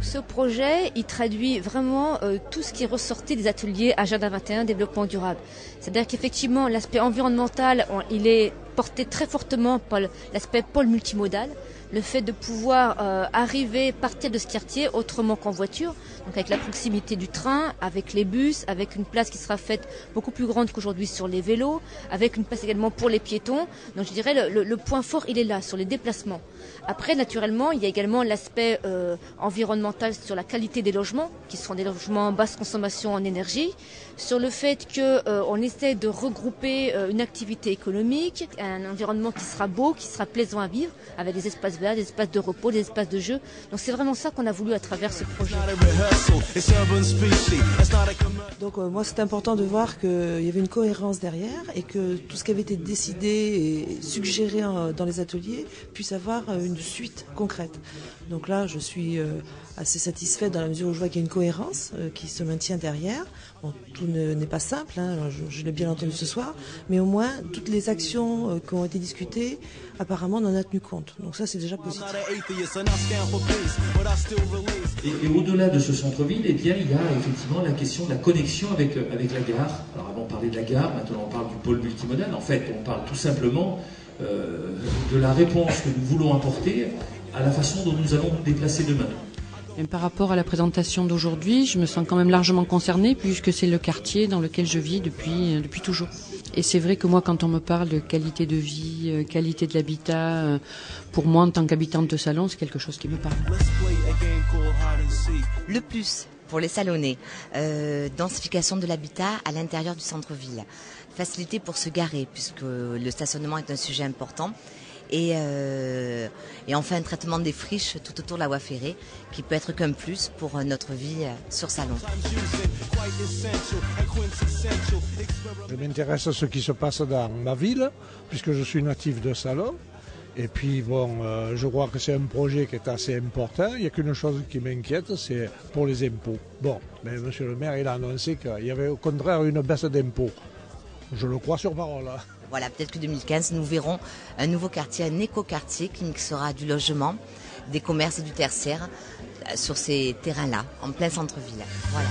Ce projet, il traduit vraiment tout ce qui est ressorti des ateliers Agenda 21, développement durable. C'est-à-dire qu'effectivement, l'aspect environnemental, il est porté très fortement par l'aspect pôle multimodal. Le fait de pouvoir arriver, partir de ce quartier autrement qu'en voiture, donc avec la proximité du train, avec les bus, avec une place qui sera faite beaucoup plus grande qu'aujourd'hui sur les vélos, avec une place également pour les piétons. Donc je dirais le point fort, il est là, sur les déplacements. Après, naturellement, il y a également l'aspect environnemental sur la qualité des logements, qui seront des logements en basse consommation en énergie, sur le fait qu'on essaie de regrouper une activité économique, un environnement qui sera beau, qui sera plaisant à vivre, avec des espaces verts, des espaces de repos, des espaces de jeu. Donc c'est vraiment ça qu'on a voulu à travers ce projet. Donc moi c'est important de voir qu'il y avait une cohérence derrière et que tout ce qui avait été décidé et suggéré dans les ateliers puisse avoir une suite concrète. Donc là je suis assez satisfaite dans la mesure où je vois qu'il y a une cohérence qui se maintient derrière. Bon, tout n'est pas simple, hein, je l'ai bien entendu ce soir, mais au moins toutes les actions qui ont été discutées, apparemment on en a tenu compte. Donc ça c'est déjà positif. Et au-delà de ce centre-ville, eh bien, il y a effectivement la question de la connexion avec la gare. Alors avant on parlait de la gare, maintenant on parle du pôle multimodal. En fait, on parle tout simplement de la réponse que nous voulons apporter à la façon dont nous allons nous déplacer demain. Et par rapport à la présentation d'aujourd'hui, je me sens quand même largement concernée puisque c'est le quartier dans lequel je vis depuis toujours. Et c'est vrai que moi, quand on me parle de qualité de vie, qualité de l'habitat, pour moi, en tant qu'habitante de Salon, c'est quelque chose qui me parle. Le plus pour les Salonnais, densification de l'habitat à l'intérieur du centre-ville. Facilité pour se garer puisque le stationnement est un sujet important. Et enfin un traitement des friches tout autour de la voie ferrée qui peut être qu'un plus pour notre vie sur Salon. Je m'intéresse à ce qui se passe dans ma ville puisque je suis natif de Salon. Et puis bon, je crois que c'est un projet qui est assez important. Il n'y a qu'une chose qui m'inquiète, c'est pour les impôts. Bon, mais monsieur le maire, il a annoncé qu'il y avait au contraire une baisse d'impôts. Je le crois sur parole. Voilà, peut-être que 2015, nous verrons un nouveau quartier, un éco-quartier qui mixera du logement, des commerces et du tertiaire sur ces terrains-là, en plein centre-ville. Voilà.